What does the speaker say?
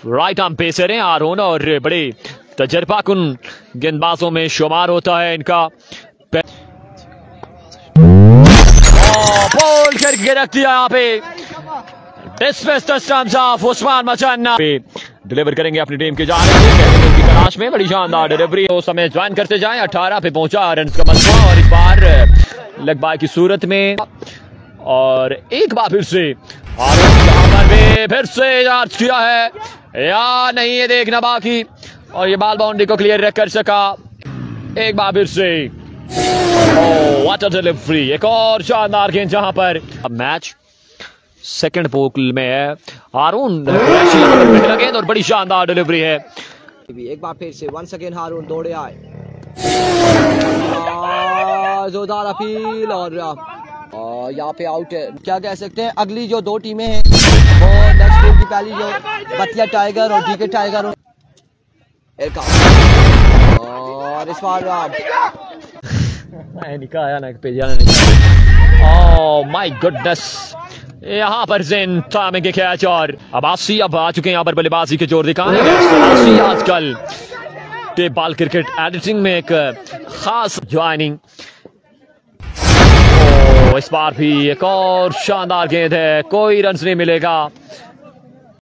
Right arm pacer हैं आरोन और बड़े तजर्बाकुन गेंदबाजों में शुमार होता है इनका। बॉल करके रख दिया यहाँ पे उस्मान मचाना डिलीवर करेंगे अपनी टीम की जानिब की तलाश में। बड़ी शानदार डिलीवरी हो समय ज्वाइन करते जाएं। 18 पे पहुंचा रन का मसला और इस बार लेग बाय की सूरत में और एक बार फिर से फिर से जांच किया है या नहीं ये देखना बाकी और ये बॉल बाउंड्री को क्लियर कर सका। एक बार फिर से व्हाट अ डिलीवरी, एक और शानदार गेंद जहां पर अब मैच सेकंड पोल में है। हारून गेंद और बड़ी शानदार डिलीवरी है। एक बार फिर से वंस अगेन हारून दौड़े आए, जोरदार अपील और यहाँ पे आउट है। क्या कह सकते हैं अगली जो दो टीमें हैं वो नेक्स्ट पोल की पहली जो बतिया टाइगर और डीके टाइगर और इस बार माय गुडनेस यहाँ पर जेन टाइमिंग के कैच और अब्बासी अब आ चुके हैं यहाँ पर बल्लेबाजी के जोर दिखाने। अब्बासी आजकल टेप बॉल क्रिकेट एडिटिंग में एक खास ज्वाइनिंग। इस बार भी एक और शानदार गेंद है, कोई रन नहीं मिलेगा।